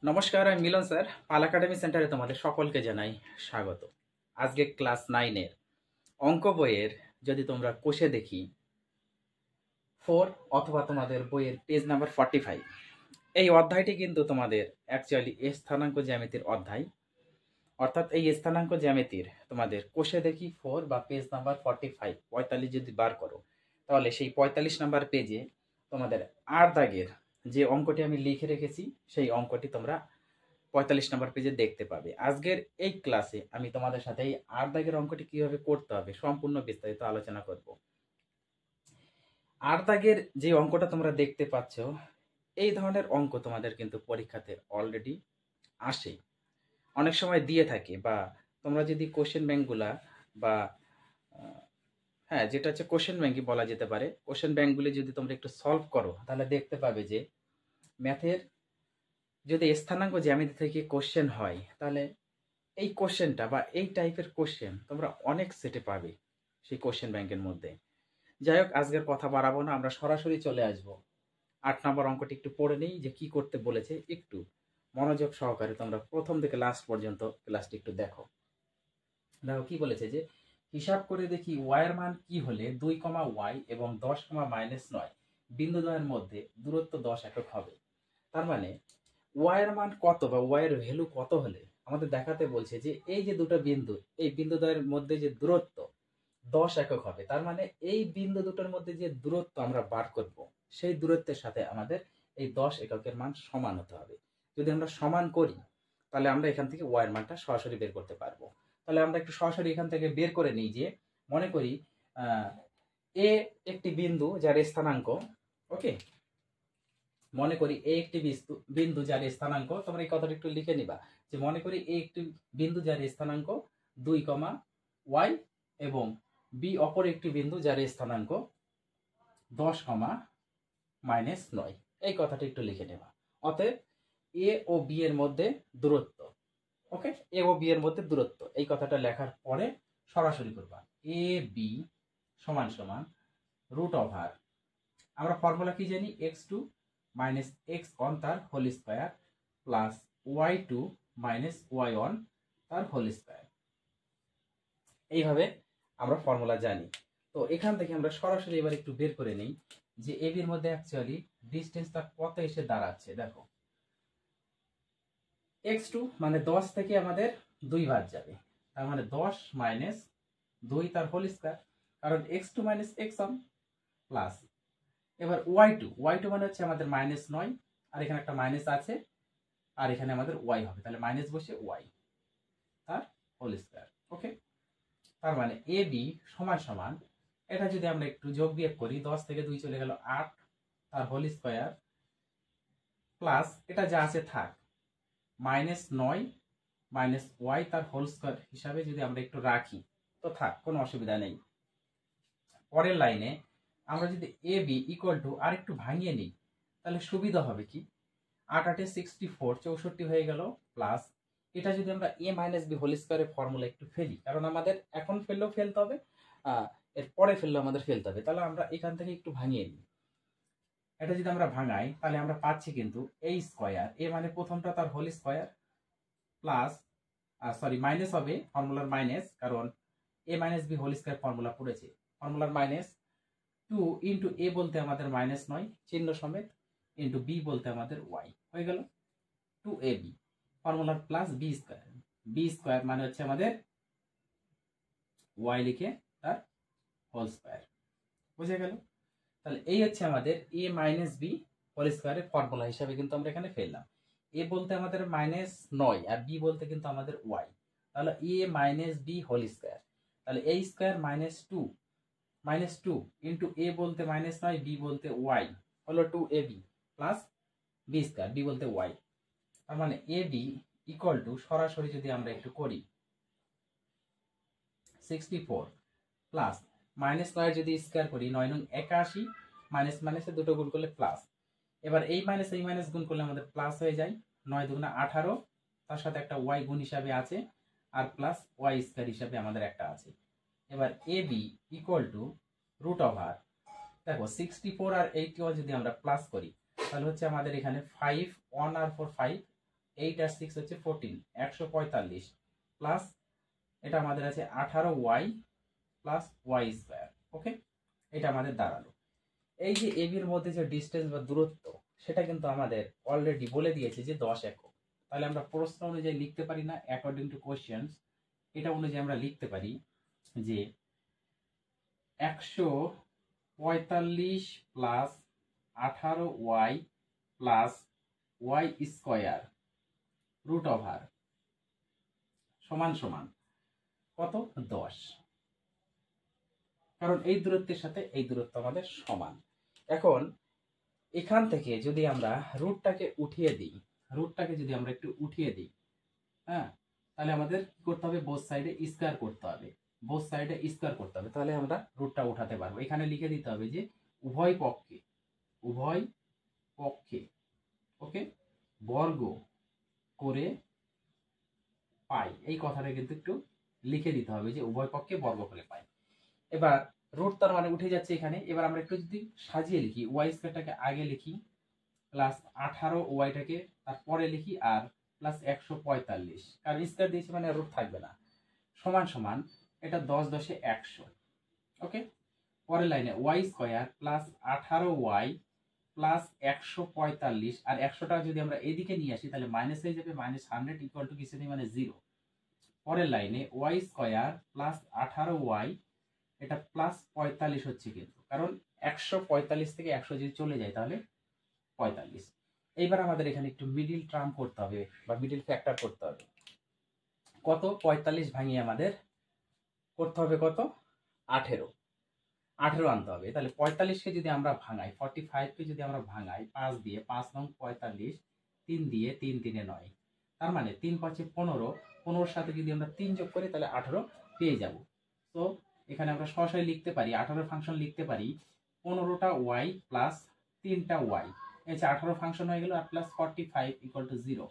নমস্কার, আমি মিলন স্যার। পাল একাডেমি সেন্টারে তোমাদের সকলকে জানাই স্বাগত। আজকে ক্লাস 9-এর অঙ্ক বইয়ের যদি তোমরা কোষে দেখি 4 অথবা তোমাদের বইয়ের পেজ নাম্বার 45, এই অধ্যায়টি কিন্তু তোমাদের অ্যাকচুয়ালি স্থানাঙ্ক জ্যামিতির অধ্যায়। অর্থাৎ এই স্থানাঙ্ক জ্যামিতির তোমাদের কোষে দেখি 4 বা পেজ নাম্বার 45 যদি বার করো, তাহলে সেই 45 নাম্বার পেজে তোমাদের 8 দাগের যে অঙ্কটি আমি লিখে রেখেছি সেই অঙ্কটি তোমরা 45 নম্বর পেজে দেখতে পাবে। আজকের এই ক্লাসে আমি তোমাদের সাথে এই 8 দাগের অঙ্কটি কিভাবে করতে হবে সম্পূর্ণ বিস্তারিত আলোচনা করব। 8 দাগের যে অঙ্কটা তোমরা দেখতে পাচ্ছ, এই ধরনের অঙ্ক তোমাদের কিন্তু পরীক্ষাতে অলরেডি আসে, অনেক সময় দিয়ে থাকে, বা তোমরা যদি কোশ্চেন ব্যাংকগুলা বা যেটা হচ্ছে কোশ্চেন ব্যাংকই বলা যেতে পারে, কোশ্চেন ব্যাংকগুলি যদি তোমরা একটু সলভ করো তাহলে দেখতে পাবে যে ম্যাথের যদি স্থানাঙ্ক জ্যামিতি থেকে কোশ্চেন হয় তাহলে এই কোশ্চেনটা বা এই টাইপের কোশ্চেন তোমরা অনেক সেটে পাবে সেই কোশ্চেন ব্যাংকের মধ্যে। যাই হোক, আজকের কথা বাড়াবো না, আমরা সরাসরি চলে আসব 8 নম্বর অঙ্কটি একটু পড়ে নিই যে কি করতে বলেছে। একটু মনোযোগ সহকারে তোমরা প্রথম থেকে লাস্ট পর্যন্ত ক্লাসটি একটু দেখো। দেখো কি বলেছে, যে হিসাব করে দেখি ওয়াই এর মান কি হলে 2, y এবং 10, -9 বিন্দুদ্বয়ের মধ্যে দূরত্ব 10 একক হবে। তার মানে ওয়াই এর মান কত বা ওয়াই এর ভ্যালু কত হলে আমাদের দেখাতে বলছে যে এই যে দুটো বিন্দু, এই বিন্দুদ্বয়ের মধ্যে যে দূরত্ব 10 একক হবে। তার মানে এই বিন্দু দুটোর মধ্যে যে দূরত্ব আমরা বার করব, সেই দূরত্বের সাথে আমাদের এই 10 এককের মান সমান হতে হবে। যদি আমরা সমান করি তাহলে আমরা এখান থেকে ওয়াই এর মানটা সরাসরি বের করতে পারবো। তাহলে আমরা একটু সরাসরি এখান থেকে বের করে নিই যে মনে করি এ একটি বিন্দু যার স্থানাঙ্ক, ওকে, মনে করি এ একটি বিন্দু যার স্থানাঙ্ক, তোমরা এই কথাটা একটু লিখে নিবা যে মনে করি এ একটি বিন্দু যার স্থানাঙ্ক 2, y এবং বি অপর একটি বিন্দু যার স্থানাঙ্ক 10, -9। এই কথাটা একটু লিখে নেবা। অতএব এ ও বি এর মধ্যে দূরত্ব, ওকে, এ ও বি এর মধ্যে দূরত্ব, এই কথাটা লেখার পরে সরাসরি করবা এ বি সমান সমান √, আমরা ফর্মুলা কি জানি, x2 - x1 তার whole square plus y2 - y1 তার হোল স্কয়ার। এইভাবে আমরা ফর্মুলা জানি। তো এখান থেকে আমরা সরাসরি এবার একটু বের করে নিই যে এ বির মধ্যে অ্যাকচুয়ালি ডিসটেন্সটা কত এসে দাঁড়াচ্ছে। দেখো x2 মানে 10 থেকে আমাদের 2 বাদ যাবে, তার মানে 10 - 2 তার হোল স্কয়ার, কারণ x2 - x1 প্লাস এবার y2 মানে হচ্ছে আমাদের -9, আর এখানে একটা মাইনাস আছে, আর এখানে আমাদের y হবে, তাহলে মাইনাস বসে y তার হোল স্কয়ার। ওকে, তার মানে এ বি সমান সমান, এটা যদি আমরা একটু যোগ বিয়োগ করি, 10 থেকে 2 চলে গেল 8 তার হোল স্কয়ার প্লাস এটা যা আছে থাক -9 - y তার হোল স্কয়ার হিসাবে যদি আমরা একটু রাখি তো থাক, কোনো অসুবিধা নেই। পরের লাইনে আমরা যদি এ বি ইকুয়াল টু আর একটু ভাঙিয়ে নিই তাহলে সুবিধা হবে কি, 8 8 64 64 হয়ে গেল, প্লাস এটা যদি আমরা a - b হোল স্কয়ারের ফর্মুলা একটু ফেলি, কারণ আমাদের এখন ফেললেও ফেলতে হবে, এর পরে ফেললেও আমাদের ফেলতে হবে, তাহলে আমরা এখান থেকে একটু ভাঙিয়ে নিই। এটা যদি আমরা ভাঙাই তাহলে আমরা পাচ্ছি কিন্তু a স্কয়ার, a মানে প্রথমটা তার whole square plus sorry minus হবে, ফর্মুলার মাইনাস, কারণ a - b whole square formula পড়েছে, ফর্মুলার মাইনাস 2 ইন্টু a বলতে আমাদের -9 চিহ্ন সমেত ইন্টু b বলতে আমাদের y হয়ে গেল 2ab, ফর্মুলার প্লাস বি স্কয়ার মানে হচ্ছে আমাদের y লিখে তার হোল স্কয়ার, বুঝে গেল। তাহলে এই হচ্ছে আমাদের a - b হোল স্কয়ারের ফর্মুলা হিসাবে কিন্তু আমরা এখানে ফেললাম। a বলতে আমাদের -9 আর b বলতে কিন্তু আমাদের y, তাহলে a - b হোল স্কয়ার, তাহলে a স্কয়ার -2 ইন্টু a বলতে -9 b বলতে y হলো 2ab plus b square, b বলতে y, তার মানে ab ইকুয়াল টু সরাসরি যদি আমরা একটু করি 64 প্লাস -9 যদি স্কয়ার করি 9 9 81, মাইনাস মাইনাসে দুটো গুণ করলে প্লাস, এবার এই মাইনাস গুণ করলে আমাদের প্লাস হয়ে যায়, 9 2 18, তার সাথে একটা y গুণ হিসাবে আছে, আর প্লাস y স্কয়ার হিসাবে আমাদের একটা আছে। এবার ab ইকুয়াল টু √, দেখো 64 আর 81 যদি আমরা প্লাস করি তাহলে হচ্ছে আমাদের এখানে 5 1 আর 4 5 8 আর 6 হচ্ছে 14, 145 প্লাস এটা আমাদের আছে 18y প্লাস ওয়াই স্কোয়ার। ওকে, এটা আমাদের দাঁড়ালো। এই যে এবির মধ্যে যে ডিস্টেন্স বা দূরত্ব, সেটা কিন্তু আমাদের অলরেডি বলে দিয়েছে যে 10 একক। তাহলে আমরা প্রশ্ন অনুযায়ী লিখতে পারি না, অ্যাকর্ডিং টু কোশ্চেন্স এটা অনুযায়ী আমরা লিখতে পারি যে 145 plus 18y plus y square root over সমান সমান কত? 10। কারণ এই দূরত্বের সাথে এই দূরত্ব আমাদের সমান। এখন এখান থেকে যদি আমরা রুটটাকে উঠিয়ে দিই, রুটটাকে যদি আমরা একটু উঠিয়ে দিই, হ্যাঁ, তাহলে আমাদের কি করতে হবে? বোথ সাইডে স্কয়ার করতে হবে, বোথ সাইডে স্কয়ার করতে হবে, তাহলে আমরা রুটটা উঠাতে পারবো। এখানে লিখে দিতে হবে যে উভয় পক্ষে, উভয় পক্ষে, ওকে, বর্গ করে পাই, এই কথাটা কিন্তু একটু লিখে দিতে হবে যে উভয় পক্ষে বর্গ করে পাই। এবার রুট তার মানে উঠে যাচ্ছে এখানে। এবার আমরা একটু যদি সাজিয়ে লিখি, ওয়াই স্কয়ারটাকে আগে লিখি, প্লাস 18 ওয়াইটাকে তারপরে লিখি, আর প্লাস 145, কারণ স্কয়ার দিয়েছি মানে রুট থাকবে না, সমান সমান এটা 10 10 100। ওকে, পরের লাইনে y square plus 18y plus 145, আর 100টা যদি আমরা এদিকে নিয়ে আসি তাহলে মাইনাস হয়ে যাবে, -100 ইকুয়াল টু কিছু নেই মানে 0। পরের লাইনে ওয়াই স্কয়ার প্লাস 18y, এটা প্লাস 45 হচ্ছে কিন্তু, কারণ 145 থেকে 100 যদি চলে যায় তাহলে 45। এইবার আমাদের এখানে একটু মিডিল টার্ম করতে হবে বা মিডিল ফ্যাক্টর করতে হবে। কত? 45 ভাঙিয়ে আমাদের করতে হবে কত? 18 আনতে হবে। তাহলে 45কে যদি আমরা ভাঙাই, 45কে যদি আমরা ভাঙাই 5 দিয়ে, 5 নং 45, 3 দিয়ে, 3 3 9, তার মানে 3 5 15, 15 সাথে যদি আমরা 3 যোগ করি তাহলে 18 পেয়ে যাব। তো এখানে আমরা সরাসরি লিখতে পারি, 18 ফাংশন লিখতে পারি 15টা y প্লাস 3টা y, এই যে 18 ফাংশন হয়ে গেল, আর প্লাস 45 ইকুয়াল টু 0।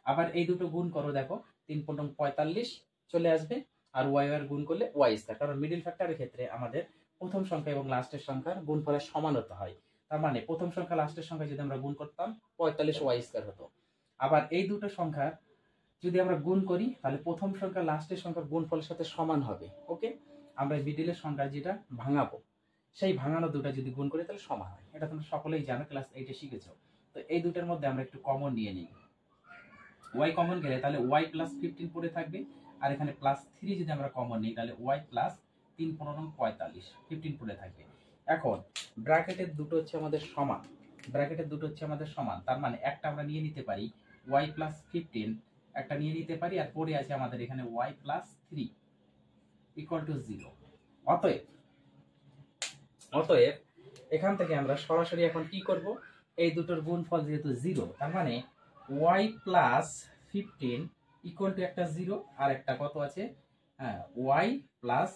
আবার এই দুটো গুণ করো, দেখো 3 15 45 চলে আসবে, আর y আর গুণ করলে y স্কয়ার, কারণ মিডিল ফ্যাক্টরের ক্ষেত্রে আমাদের প্রথম সংখ্যা এবং লাস্টের সংখ্যার গুণফলের সমান হতে হয়। তার মানে প্রথম সংখ্যা লাস্টের সংখ্যা যদি আমরা গুণ করতাম 45 ওয়াই স্কয়ার হতো। আবার এই দুটো সংখ্যা যদি আমরা গুণ করি তাহলে প্রথম সংখ্যা লাস্টের সংখ্যার গুণফলের সাথে সমান হবে। ওকে, আমরা মিডিলের সংখ্যা যেটা ভাঙাবো সেই ভাঙানো দুটো যদি গুণ করি তাহলে সমান হয়। এটা তোমরা সকলেই জানো, ক্লাস 8-এ শিখেছো। তো এই দুটোর মধ্যে আমরা একটু কমন নিয়ে নিই। ওয়াই কমন গেলে তাহলে ওয়াই প্লাস 15 পড়ে থাকবে, আর এখানে প্লাস 3 যদি আমরা কমন নিই তাহলে ওয়াই প্লাস 3 15 45, 15 পড়ে থাকবে। এখন ব্র্যাকেটের দুটো হচ্ছে আমাদের সমান, ব্র্যাকেটের দুটো হচ্ছে আমাদের সমান, তার মানে একটা আমরা নিয়ে নিতে পারি ওয়াই প্লাস 15, একটা নিয়ে নিতে পারি, আর পড়ে আছে আমাদের এখানে ওয়াই প্লাস 3 ইকুয়াল টু 0। অতএব অতএব এখান থেকে আমরা সরাসরি এখন কি করব? এই দুটোর গুণফল যেহেতু 0, তার মানে y প্লাস 15 ইকুয়াল টু একটা 0, আর একটা কত আছে? হ্যাঁ, y প্লাস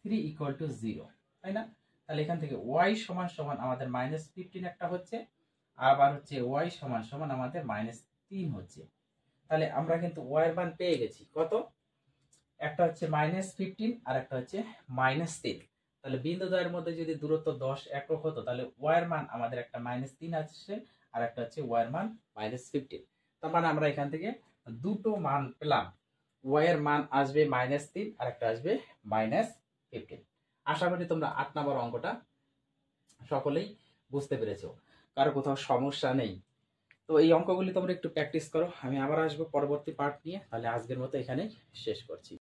3 ইকুয়াল টু 0, তাই না? তাহলে এখান থেকে y সমান সমান আমাদের -15 একটা হচ্ছে, আবার হচ্ছে y সমান সমান আমাদের -3 হচ্ছে। তাহলে আমরা কিন্তু y এর মান পেয়ে গেছি কত? একটা হচ্ছে -15 আর একটা হচ্ছে -3। তাহলে বিন্দু দ্বয়ের মধ্যে যদি দূরত্ব 10 একক হতো তাহলে y এর মান আমাদের একটা -3 আসছে, আর একটা হচ্ছে y এর মান -15। তার মানে আমরা এখান থেকে দুটো মান পেলাম, y এর মান আসবে -3 আর একটা আসবে -15। আশা করি তোমরা 8 নম্বর অঙ্কটা সকলেই বুঝতে পেরেছো, কারো কোথাও সমস্যা নেই। তো এই অঙ্কগুলি তোমরা একটু প্র্যাকটিস করো, আমি আবার আসবো পরবর্তী পার্ট নিয়ে। তাহলে আজকের মতো এখানেই শেষ করছি।